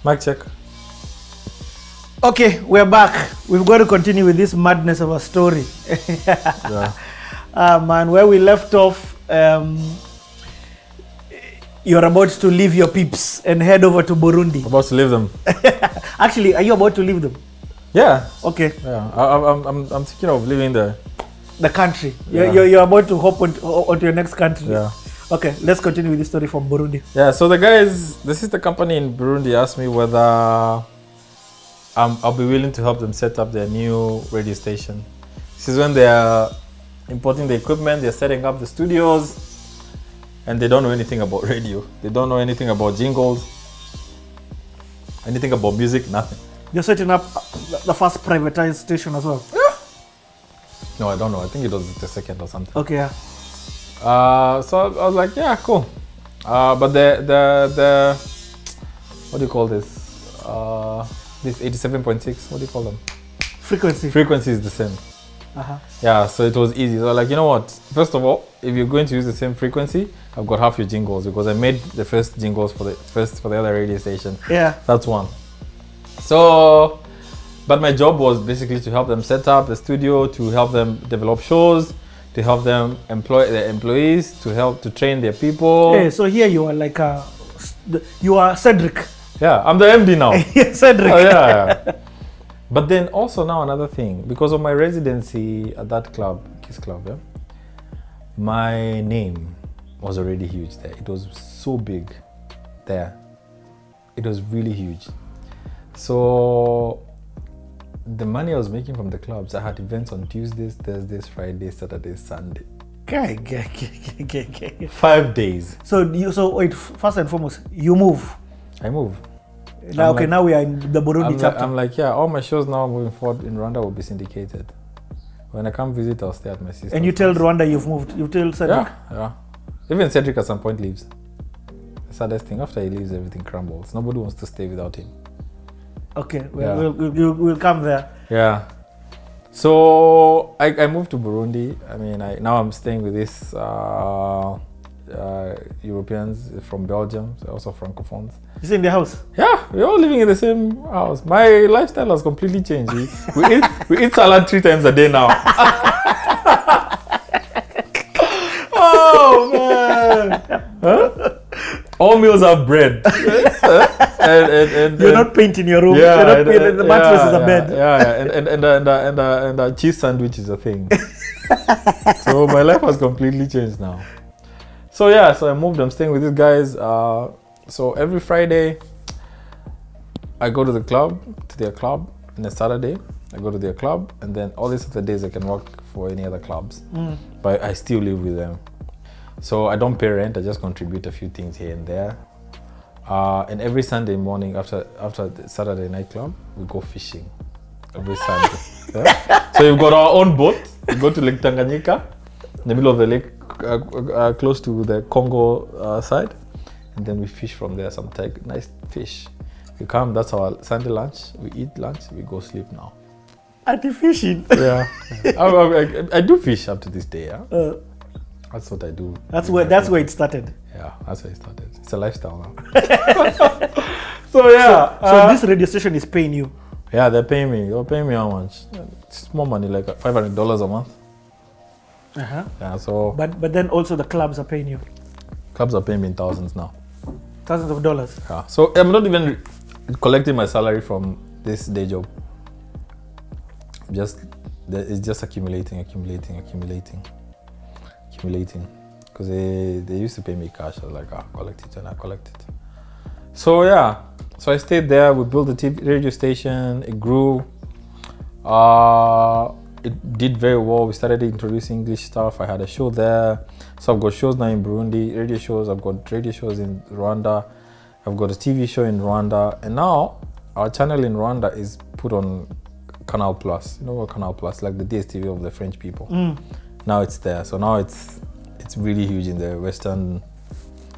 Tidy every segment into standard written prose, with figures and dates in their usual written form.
Mic check. Okay, we're back. We've got to continue with this madness of a story. Yeah. Man, where we left off, you're about to leave your peeps and head over to Burundi. About to leave them. Actually, are you about to leave them? Yeah. Okay. Yeah. I'm thinking of leaving the country. Yeah. You're about to hop onto your next country. Yeah. Okay, let's continue with this story from Burundi. Yeah. So the guys, the sister company in Burundi asked me whether I'll be willing to help them set up their new radio station. This is when they are importing the equipment, they're setting up the studios, and they don't know anything about radio. They don't know anything about jingles, anything about music, nothing. You're setting up the first privatized station as well? Yeah. No, I don't know. I think it was the second or something. Okay, yeah. So I was like, yeah, cool. But the what do you call this? This 87.6, what do you call them? Frequency is the same. Yeah, so it was easy. So like, you know what? First of all, if you're going to use the same frequency, I've got half your jingles because I made the first jingles for the other radio station. Yeah. That's one. So, but my job was basically to help them set up the studio, to help them develop shows, to help them employ their employees, to train their people. Hey, so here you are like you are Cedric. Yeah, I'm the MD now. Cedric. Oh, yeah. But then also now another thing, because of my residency at that club, Kiss Club, yeah, my name was already huge there. It was so big there. It was really huge. So the money I was making from the clubs, I had events on Tuesdays, Thursdays, Fridays, Saturdays, Sunday. 5 days. So wait, first and foremost, you move. I move. Now, okay, now we are in the Burundi chapter. I'm like, yeah, all my shows now moving forward in Rwanda will be syndicated. When I come visit, I'll stay at my sister's. And you tell Rwanda you've moved. You tell Cedric. Yeah. Even Cedric at some point leaves. The saddest thing, after he leaves, everything crumbles. Nobody wants to stay without him. Okay, we'll come there. Yeah. So I moved to Burundi. I mean, now I'm staying with these Europeans from Belgium, also Francophones. You stay in the house? Yeah, we're all living in the same house. My lifestyle has completely changed. We eat salad 3 times a day now. Oh man! Huh? All meals have bread. and you're not painting your room. Yeah, the mattress is a bed. Yeah, and a cheese sandwich is a thing. So my life has completely changed now. So yeah, so I moved. I'm staying with these guys. So every Friday, I go to their club, and then Saturday I go to their club, and then all these other days I can work for any other clubs. But I still live with them. So I don't pay rent, I just contribute a few things here and there. And every Sunday morning after the Saturday night club, we go fishing. Every Sunday. Yeah? So we've got our own boat. We go to Lake Tanganyika, in the middle of the lake, close to the Congo side. And then we fish from there, some nice fish. We come, that's our Sunday lunch. We eat lunch, we go sleep now. At the fishing? Yeah. I do fish up to this day, yeah. That's what I do. That's where it started. Yeah, that's where it started. It's a lifestyle now. So yeah. So this radio station is paying you? Yeah, they're paying me. They're paying me how much? It's more money, like $500 a month. Yeah. So. But then also the clubs are paying you. Clubs are paying me in thousands now. Thousands of dollars. Yeah. So I'm not even collecting my salary from this day job. It's just accumulating. Because they used to pay me cash. I was like, collect it, and I collect it. So yeah, so I stayed there. We built the radio station. It grew. It did very well. We started introducing English stuff. I had a show there. So I've got shows now in Burundi, radio shows. I've got radio shows in Rwanda. I've got a TV show in Rwanda. And now our channel in Rwanda is put on Canal Plus. You know what Canal Plus, like the DSTV of the French people. Now it's there. So now it's really huge in the Western,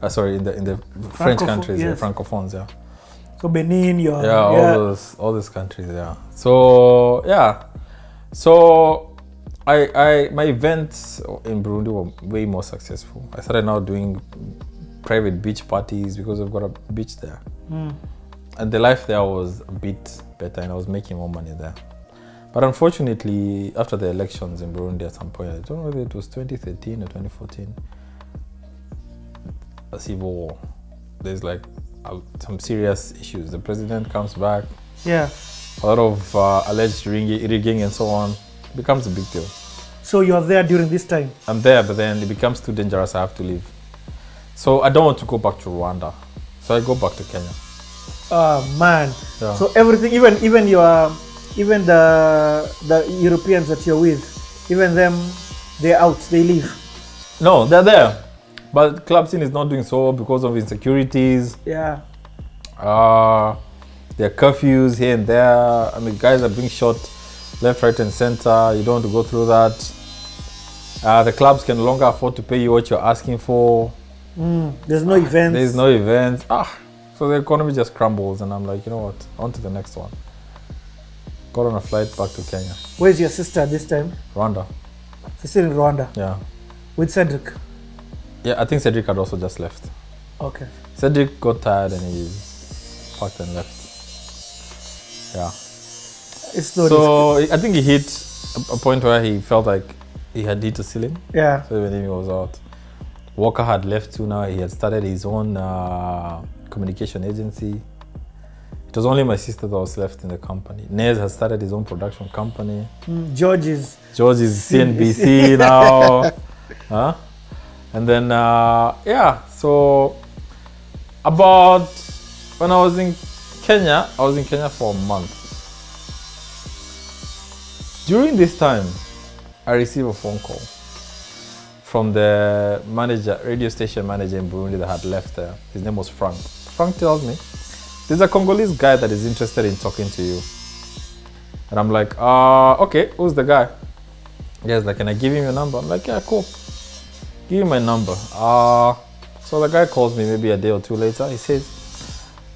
in the French countries, yes. The Francophones, yeah. So Benin, all those countries, yeah. So yeah, so my events in Burundi were way more successful. I started now doing private beach parties because we've got a beach there. and the life there was a bit better, and I was making more money there. But unfortunately, after the elections in Burundi at some point, I don't know whether it was 2013 or 2014, a civil war. There's like some serious issues. The president comes back. Yeah. A lot of alleged rigging and so on. It becomes a big deal. So you're there during this time? I'm there, but then it becomes too dangerous. I have to leave. So I don't want to go back to Rwanda. So I go back to Kenya. Oh man. Yeah. So everything, even the Europeans that you're with, even them, they're out, they leave. No, they're there. But club scene is not doing so well because of insecurities. Yeah. There are curfews here and there. I mean, guys are being shot left, right, and center. You don't want to go through that. The clubs can no longer afford to pay you what you're asking for. There's no events. There's no events. So the economy just crumbles, and I'm like, you know what? On to the next one. Got on a flight back to Kenya. Where's your sister this time? Rwanda. She's still in Rwanda? Yeah. With Cedric? Yeah, I think Cedric had also just left. Okay. Cedric got tired and he packed and left. Yeah. So I think he hit a point where he felt like he had hit a ceiling. Yeah. So when he was out. Walker had left too now. He had started his own communication agency. It was only my sister that was left in the company. Nez has started his own production company. George is CNBC now. Huh? And then, yeah, so about when I was in Kenya for a month. During this time, I received a phone call from the radio station manager in Burundi that had left there. His name was Frank. Frank tells me, there's a Congolese guy that is interested in talking to you. And I'm like, okay, who's the guy? He goes like, can I give him your number? I'm like, yeah, cool. Give him my number. So the guy calls me maybe a day or two later. He says,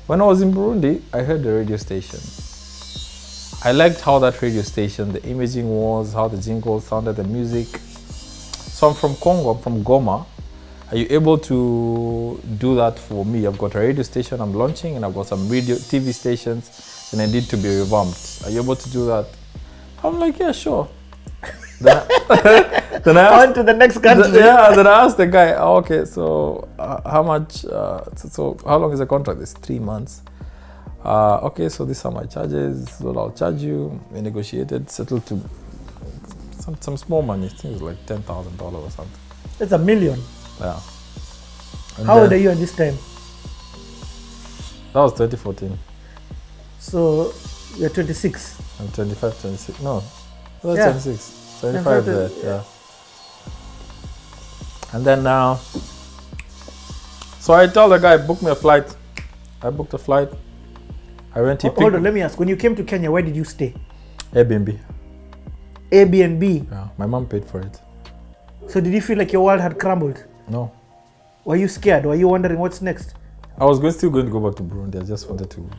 when I was in Burundi, I heard the radio station. I liked how that radio station, the imaging was, how the jingle sounded, the music. So I'm from Congo, I'm from Goma. Are you able to do that for me? I've got a radio station I'm launching, and I've got some TV stations, and I need to be revamped. Are you able to do that? I'm like, yeah, sure. Then I on to the next country. Then I asked the guy, okay, so how much, so how long is the contract? It's 3 months. Okay, so these are my charges, so I'll charge you. We negotiated, settled to some small money, I think it was like $10,000 or something. That's $1 million. Yeah. And how old are you at this time? That was 2014. So you're 26. I'm 25, 26. No, I was 26. 25 there, yeah. And then now, so I tell the guy, book me a flight. I booked a flight. I went. Hold on, let me ask. When you came to Kenya, where did you stay? Airbnb. Airbnb? Yeah, my mom paid for it. So did you feel like your world had crumbled? No. Were you scared? Were you wondering what's next? I was still going to go back to Burundi. I just wanted to.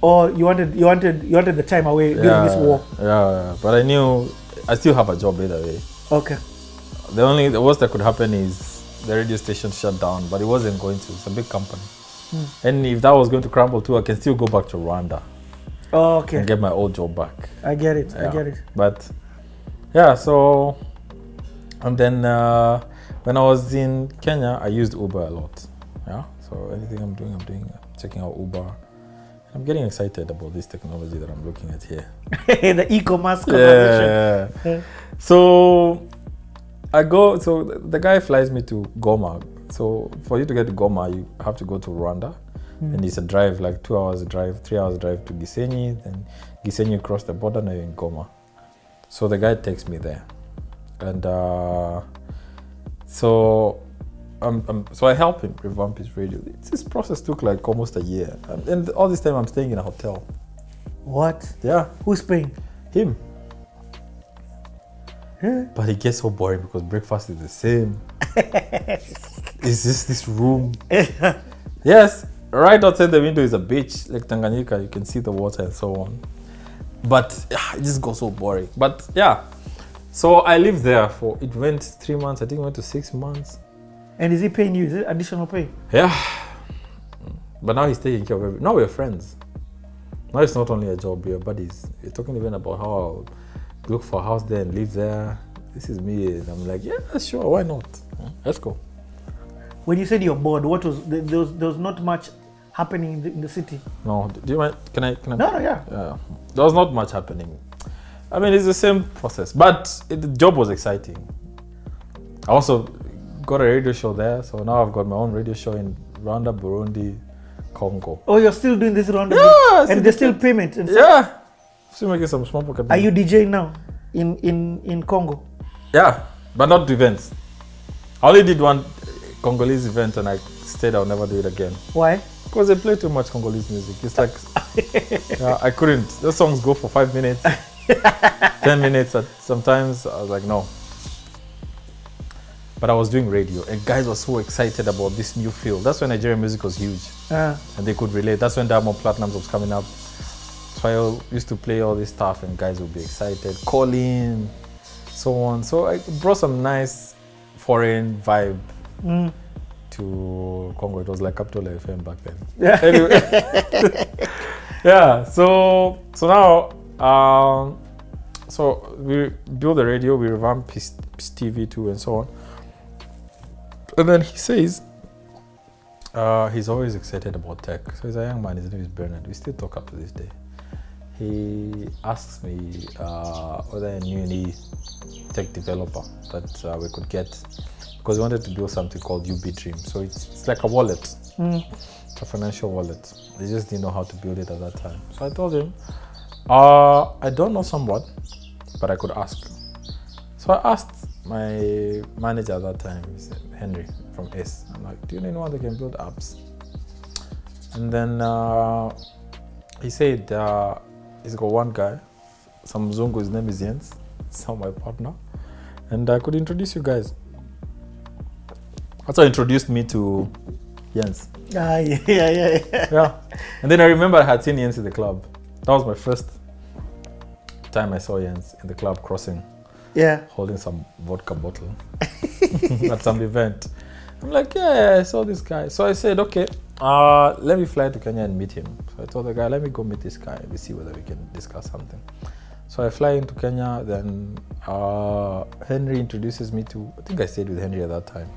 Or you wanted the time away during this war? Yeah, but I knew I still have a job either way. Okay. The worst that could happen is the radio station shut down, but it wasn't going to. It's a big company. And if that was going to crumble too, I can still go back to Rwanda. Oh, okay. And get my old job back. I get it. Yeah. I get it. But yeah, so and then when I was in Kenya, I used Uber a lot. Yeah. So anything I'm doing, checking out Uber. I'm getting excited about this technology that I'm looking at here. The e-commerce conversation. Yeah. So I go. So the guy flies me to Goma. So for you to get to Goma, you have to go to Rwanda, and it's a drive, like 2 hours drive, 3 hours drive to Gisenyi. Then Gisenyi cross the border, now you're in Goma. So the guy takes me there, and so I help him revamp his radio. This process took like almost a year, and all this time I'm staying in a hotel. What? Yeah. Who's paying? Him. But it gets so boring because breakfast is the same. It's just this room. Yes, right outside the window is a beach, like Tanganyika. You can see the water and so on. But it just got so boring. But yeah, so I lived there for, it went 3 months. I think it went to 6 months. And is he paying you? Is it additional pay? Yeah. But now he's taking care of everything. Now we're friends. Now it's not only a job, we're buddies. We're talking even about how I'll look for a house there and live there. This is me. And I'm like, yeah, sure, why not? Let's go. When you said you're bored, what was there was not much happening in the city? No, do you mind? Can I? No, yeah. There was not much happening. I mean, it's the same process, but the job was exciting. I also got a radio show there, so now I've got my own radio show in Rwanda, Burundi, Congo. Oh, you're still doing this Rwanda? Yeah, and there's still payment? And yeah. Still making some small pocket Are money. you DJing now in Congo? Yeah, but not events. I only did one Congolese event and I said I'll never do it again. Why? Because they play too much Congolese music. It's like, yeah, I couldn't. Those songs go for 5 minutes, 10 minutes. Sometimes I was like, no. But I was doing radio and guys were so excited about this new field. That's when Nigerian music was huge and they could relate. That's when Diamond Platinums was coming up. So I used to play all this stuff and guys would be excited, call in, so on. So I brought some nice foreign vibe to Congo. It was like Capital FM back then. Yeah. Anyway, yeah. So now, so we build the radio, we revamp his TV too, and so on. And then he says he's always excited about tech. So he's a young man. His name is Bernard. We still talk up to this day. He asks me whether I knew any tech developer that we could get, because we wanted to build something called UB Dream. So it's like a wallet. It's a financial wallet. They just didn't know how to build it at that time. So I told him, I don't know someone, but I could ask. So I asked my manager at that time, Henry from S. I'm like, do you know anyone that can build apps? And then he said he's got one guy, some Mzungu, his name is Jens, some my partner, and I could introduce you guys. That's how he introduced me to Jens. Yeah. Yeah. And then I remember I had seen Jens in the club. That was my first time I saw Jens in the club crossing. Yeah. Holding some vodka bottle at some event. I'm like, yeah, I saw this guy. So I said, okay, let me fly to Kenya and meet him. So I told the guy, let me go meet this guy and see whether we can discuss something. So I fly into Kenya, then Henry introduces me to, I think I stayed with Henry at that time,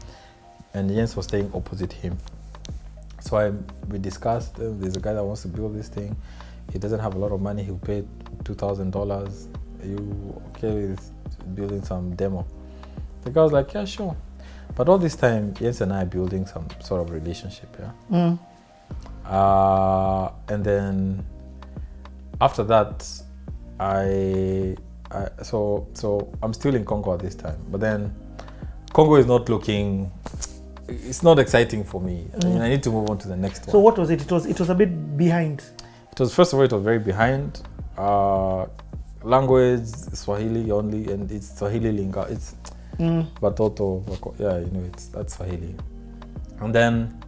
and Jens was staying opposite him. So we discussed, there's a guy that wants to build this thing. He doesn't have a lot of money, he'll pay $2,000. Are you okay with building some demo? The guy was like, yeah, sure. But all this time, Jens and I are building some sort of relationship, yeah? And then after that, so I'm still in Congo at this time, but then Congo is not looking, it's not exciting for me. I mean, I need to move on to the next one. So what was it? It was a bit behind. It was, first of all, it was very behind. Language, Swahili only, and it's Swahili linga. It's Watoto, yeah, you know, that's Swahili. And then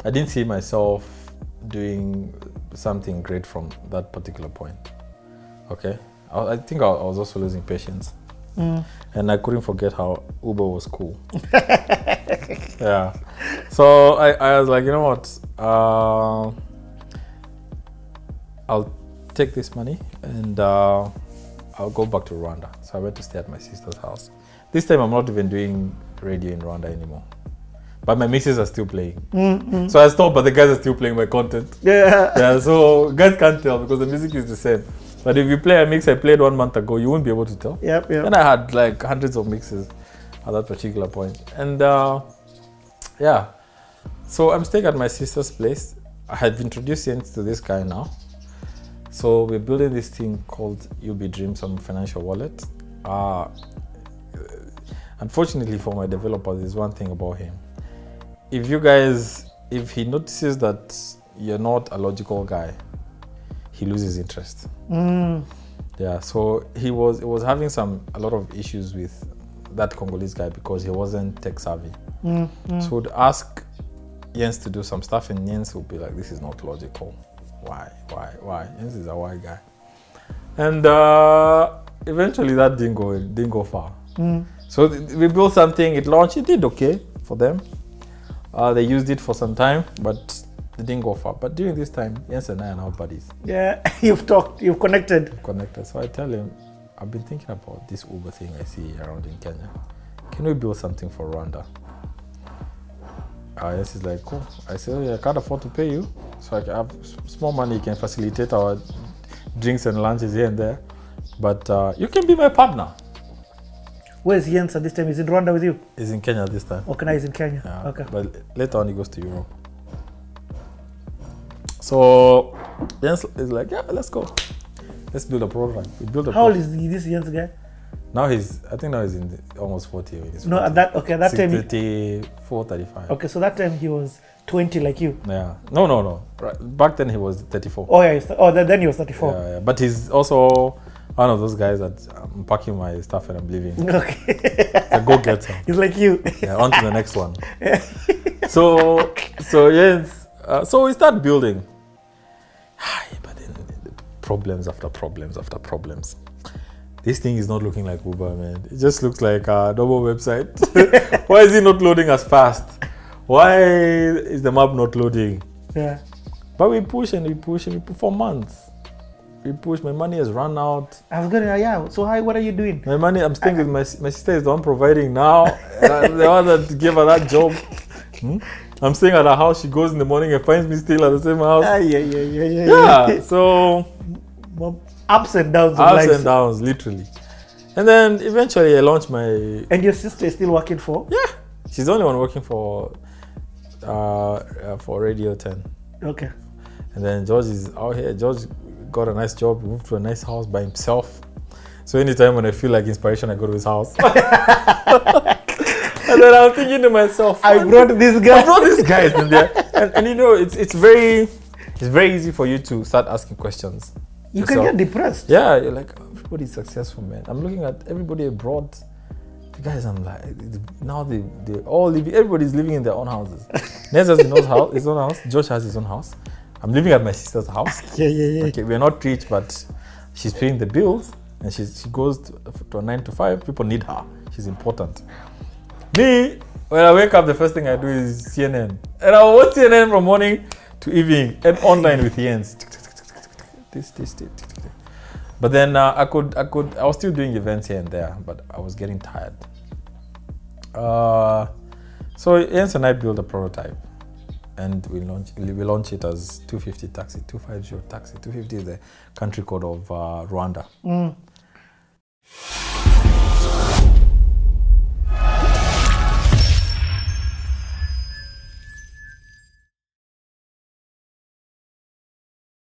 I didn't see myself doing something great from that particular point. Okay, I think I was also losing patience, and I couldn't forget how Uber was cool. Yeah, so I was like, you know what, I'll take this money and I'll go back to Rwanda. So I went to stay at my sister's house. This time I'm not even doing radio in Rwanda anymore. But my mixes are still playing. So I stopped, but the guys are still playing my content. Yeah, so guys can't tell because the music is the same. But if you play a mix I played 1 month ago, you won't be able to tell. Yep. And I had like hundreds of mixes at that particular point. And yeah, so I'm staying at my sister's place. I had introduced Jens to this guy now. So we're building this thing called UB Dream, some financial wallet. Unfortunately for my developer, there's one thing about him. If he notices that you're not a logical guy, he loses interest. Yeah, so it was having a lot of issues with that Congolese guy because he wasn't tech savvy. So to ask Jens to do some stuff, and Jens would be like, this is not logical. Why? Jens is a white guy. And eventually that didn't go far. So we built something, it launched, it did okay for them. They used it for some time, but it didn't go far. But during this time, Jens and I are now buddies. Yeah, you've talked, you've connected. So I tell him, I've been thinking about this Uber thing I see around in Kenya. Can we build something for Rwanda? Jens is like, cool. I said, oh, yeah, I can't afford to pay you. So I have small money, you can facilitate our drinks and lunches here and there. But you can be my partner. Where's Jens at this time? Is in Rwanda with you? He's in Kenya this time. Okay, now he's in Kenya. Yeah, okay. But later on he goes to Europe. So Jens is like, yeah, let's go. Let's build a program. We build a How old is this Jens guy? Now I think now he's in almost 40. No, at that time 34, 35. Okay, so that time he was 20 like you. Yeah. No. Right. Back then he was 34. Oh yeah, then he was 34. Yeah. But he's also one of those guys that I'm packing my stuff and I'm leaving. Okay. So go get some. He's like you. Yeah, on to the next one. So yes. So we start building. But then problems after problems after problems. This thing is not looking like Uber, man. It just looks like a normal website. Why is it not loading as fast? Why is the map not loading? Yeah. But we push and we push and we push for months. We push. My money has run out. I was going, yeah. So what are you doing? My money, I'm staying with my sister is the one providing now. The one that gave her that job. I'm staying at her house. She goes in the morning and finds me still at the same house. Yeah. So ups and downs. Ups and downs, literally. And then eventually I launched my... And your sister is still working for? Yeah. She's the only one working for Radio 10. Okay. And then George is out here. George got a nice job, moved to a nice house by himself. So anytime when I feel like inspiration, I go to his house. And then I'm thinking to myself, I brought this guy. I brought these guys in there. And you know, it's very easy for you to start asking questions. You can get depressed. Yeah, you're like, oh, everybody's successful, man. I'm looking at everybody abroad. The guys, I'm like, now they all living, everybody's living in their own houses. Nez has his own house. Josh has his own house. I'm living at my sister's house. Yeah. Okay, we're not rich, but she's paying the bills and she goes to a 9 to 5. People need her. She's important. Me, when I wake up, the first thing I do is CNN. And I watch CNN from morning to evening and online with Jens. This. But then I was still doing events here and there, but I was getting tired. So Jens and I built a prototype, and we launch it as 250 taxi, 250 taxi. 250 is the country code of Rwanda.